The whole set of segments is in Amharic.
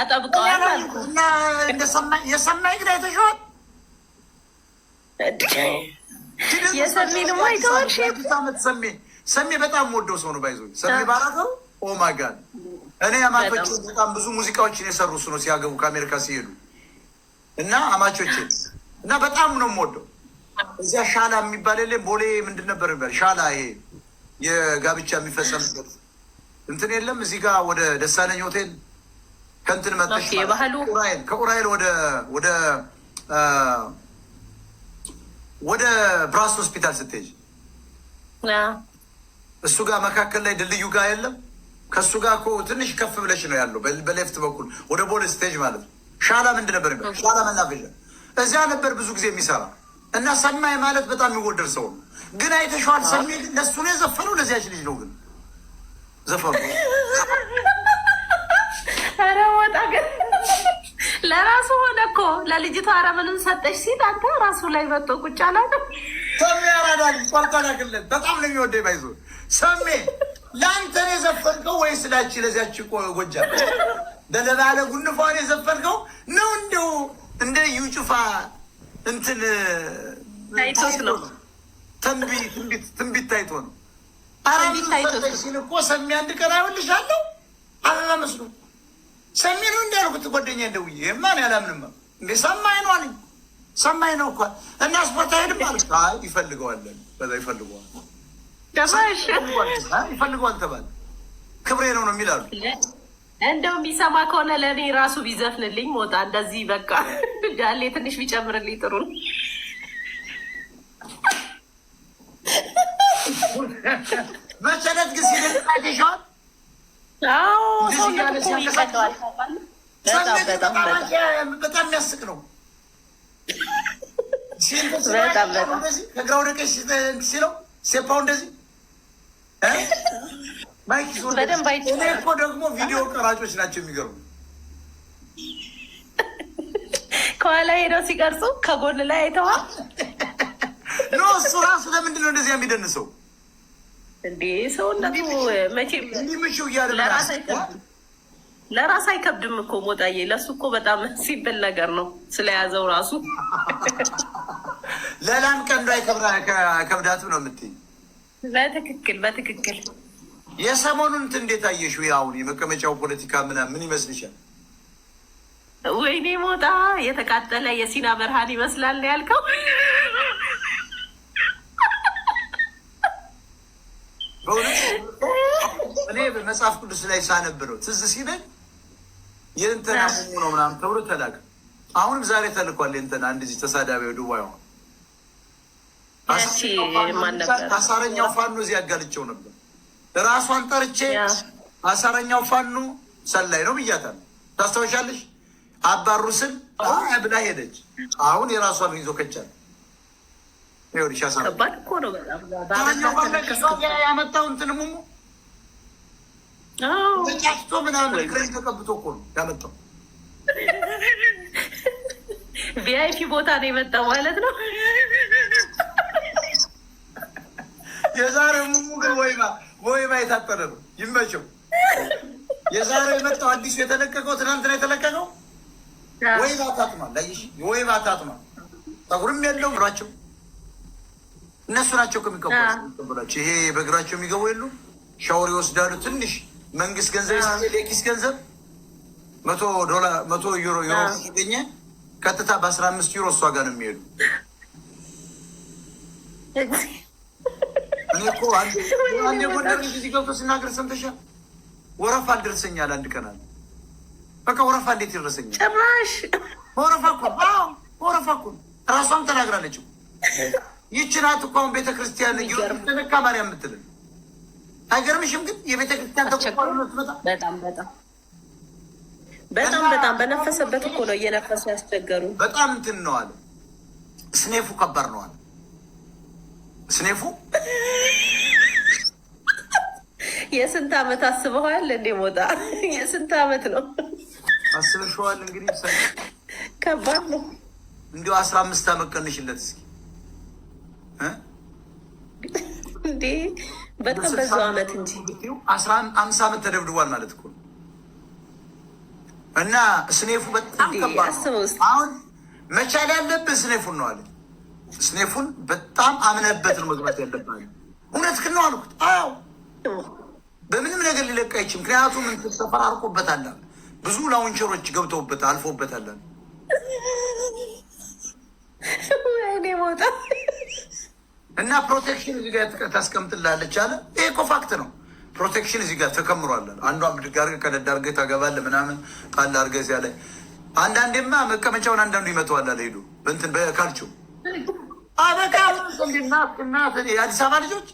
አጠብቀዋል አልኩ እና የሰማይ ግዳ የተሸዋል የሰሚንም አይተዋል። ሰሜ በጣም ወደው ሰው ነው። ባይዞ ሰሜ ባራተው ኦማጋድ እኔ አማቾች በጣም ብዙ ሙዚቃዎችን የሰሩ እሱ ነው ሲያገቡ ከአሜሪካ ሲሄዱ እና አማቾች እና በጣም ነው የምወደው። እዚያ ሻላ የሚባል የለም ቦሌ ምንድን ነበር የሚባል ሻላ ይሄ የጋብቻ የሚፈጸምበት እንትን የለም እዚህ ጋር ወደ ደሳለኝ ሆቴል ከእንትን መጥተሽ ከኡራኤል ወደ ብራስ ሆስፒታል ስትሄጂ እሱ ጋር መካከል ላይ ድልድዩ ጋር የለም ከእሱ ጋር እኮ ትንሽ ከፍ ብለሽ ነው ያለው በሌፍት በኩል ወደ ቦሌ ስቴጅ ማለት ነው። ሻላ ምንድን ነበር የሚባል ሻላ መናፈሻ እዚያ ነበር ብዙ ጊዜ የሚሰራ እና ሰማይ ማለት በጣም የሚወደድ ሰው ነው። ግን አይተሸዋል። ሰሜ ለእሱ ነው የዘፈነው ለዚያች ልጅ ነው ግን ዘፈኑ ኧረ ወጣ ግን ለራሱ ሆነ እኮ ለልጅቷ አረምንም ሰጠች ሲል አንተ ራሱ ላይ መጥቶ ቁጭ አላለ። ሰሜ ያራዳል ቆርጠላክለት በጣም ነው የሚወደኝ። ባይዞ ሰሜ ለአንተ ነው የዘፈንከው ወይ ስላች ለዚያች ጎጃ በለባለ ጉንፋን የዘፈንከው ነው? እንደው እንደ ዩጩፋ እንትን ታይቶት ነው ትንቢት ታይቶ ነው። ሲል እኮ ሰሜ አንድ ቀን አይወልሻለሁ አበባ መስሎ ሰሜ ነው እንዳልኩት ጓደኛ እንደውዬ ማን ያላምንማ እንዴ ሰማይ ነው አለኝ። ሰማይ ነው እኮ እና ስፖርት አይሄድም አለ። አይ ይፈልገዋለን በዛ ይፈልገዋል ይፈልገዋል ተባለ ክብሬ ነው ነው የሚላሉ። እንደው የሚሰማ ከሆነ ለእኔ ራሱ ቢዘፍንልኝ ሞጣ እንደዚህ በቃ ዳሌ ትንሽ ቢጨምርልኝ ጥሩ ነው። መቸለት ግን ሲደግሻል ይቀደዋል። በጣም የሚያስቅ ነው። ከግራ ወደ ቀኝ ሲለው ሴፓው እንደዚህ በደንብ እኮ ደግሞ ቪዲዮ ቀራጮች ናቸው የሚገርሙ። ከኋላ ሄደው ሲቀርጹ ከጎን ላይ አይተዋል። ኖ እሱ ራሱ ለምንድን ነው እንደዚያ የሚደንሰው እንዴ? ሰውነቱ መቼም እንዲምሽው እያለ ለራስ አይከብድም እኮ ሞጣዬ። ለሱ እኮ በጣም ሲብል ነገር ነው ስለያዘው ራሱ ለላም ቀንዱ አይከብዳትም ነው የምትይኝ? በትክክል የሰሞኑን እንትን እንዴት አየሽው? አሁን የመቀመጫው ፖለቲካ ምን ይመስልሻል? ወይኔ ሞጣ የተቃጠለ የሲና ብርሃን ይመስላል ያልከው። እኔ በመጽሐፍ ቅዱስ ላይ ሳነብረው ትዝ ሲለኝ የእንትና ሙሙ ነው ምናምን ተብሎ ተላከ። አሁንም ዛሬ ተልኳል። የእንትና አንድ እዚህ ተሳዳቢው ዱባይ ሆነ አሳረኛው ፋኖ እዚህ ያጋልቸው ነበር። ራሷን ጠርቼ አሳረኛው ፋኖ ሰላይ ነው ብያታለሁ። ታስታውሻለሽ? አባሩ ስል ብላ ሄደች። አሁን የራሷን ይዞ ከቻለ ከባድ እኮ ነው በጣም ያመጣው እንትን ሙሙ ጫጭቶ ምናምን ክሬን ተቀብቶ እኮ ነው ያመጣው። ቪአይፒ ቦታ ነው የመጣው ማለት ነው። የዛሬው ሙሙ ግን ወይባ የታጠረ ነው። ይመቸው። የዛሬው የመጣው አዲሱ የተለቀቀው ትናንትና የተለቀቀው ወይባ ታጥሟል። ላይሽ ወይባ ታጥሟል። ጠጉርም የለው ብሏቸው እነሱ ናቸው ከሚቀበላቸው። ይሄ በእግራቸው የሚገቡ የሉ ሻወር ይወስዳሉ። ትንሽ መንግስት ገንዘብ የኪስ ገንዘብ $100 ዩሮ ሲገኘ ቀጥታ በ15 ዩሮ እሷ ጋር ነው የሚሄዱ። እኔ እኮ አንድ ጎንደር ጊዜ ገብቶ ሲናገር ሰምተሻል? ወረፋ አልደርሰኛል አንድ ቀን አለ። በቃ ወረፋ እንዴት ይደርሰኛል? ጭራሽ ወረፋ እኮ ራሷም ተናግራለች። ይህች ናት እኮ አሁን ቤተክርስቲያን ተነካ ማርያም የምትልን አይገርምሽም? ግን የቤተክርስቲያን በጣም በነፈሰበት እኮ ነው እየነፈሱ ያስቸገሩ። በጣም እንትን ነው አለ። ስኔፉ ከባድ ነው አለ። ስኔፉ የስንት ዓመት አስበዋል እንዴ ሞጣ? የስንት ዓመት ነው አስበሽዋል? እንግዲህ ከባድ ነው። እንዲሁ 15 ዓመት ቀንሽለት እስኪ እንዴ! በጣም በዛው ዓመት እንጂ 50 ዓመት ተደብድቧል ማለት እኮ እና ስኔፉ በጣም ከባድ ነው። አሁን መቻል ያለብህ ስኔፉን ነው አለ። ስኔፉን በጣም አምነህበት ነው መግባት ያለብህ። እውነትህን ነው አልኩት። አዎ በምንም ነገር ሊለቅ አይችልም። ምክንያቱም እንትን ተፈራርቆበታል፣ ብዙ ላውንቸሮች ገብተውበታል፣ አልፎበታል እና ፕሮቴክሽን እዚህ ጋር ታስቀምጥላለች አለ። ይሄ እኮ ፋክት ነው። ፕሮቴክሽን እዚህ ጋር ተከምሯለን። አንዷ ብድግ አድርገህ ከደድ አድርገህ ታገባለህ ምናምን ቃል አድርገህ እዚያ ላይ አንዳንዴማ መቀመጫውን አንዳንዱ ይመተዋል አለ ሄዱ በእንትን በካልቸው አበቃ እናት የአዲስ አበባ ልጆች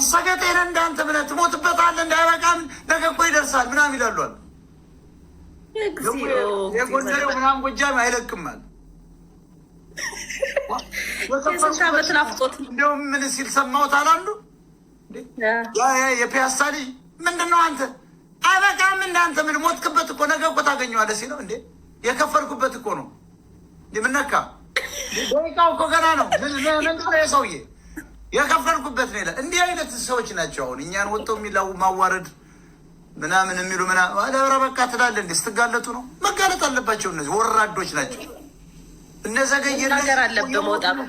ሰገጤነ እንዳንተ ብለህ ትሞትበታለህ እንዳይበቃም ነገ እኮ ይደርሳል ምናምን ይላሉ አለ። የጎንደሬው ምናምን ጎጃም አይለቅም አለ። እንዲሁም ምን ሲል ሰማሁት አላሉ የፒያሳ ልጅ ምንድን ነው አንተ አይበቃም እንዳንተ ምን ሞትክበት እኮ ነገ እኮ ታገኘዋለህ ሲለው እንዴ የከፈልኩበት እኮ ነው የምነካ ደቂቃው እኮ ገና ነው ምንድነው የሰውዬ የከፈልኩበት ነው ይላል። እንዲህ አይነት ሰዎች ናቸው አሁን እኛን ወጥተው የሚላው ማዋረድ ምናምን የሚሉ ምናምን ደብረ በቃ ትላለህ እንዴ ስትጋለጡ ነው መጋለጥ አለባቸው። እነዚህ ወራዶች ናቸው። እነዘገየ ነገር አለብህ መውጣት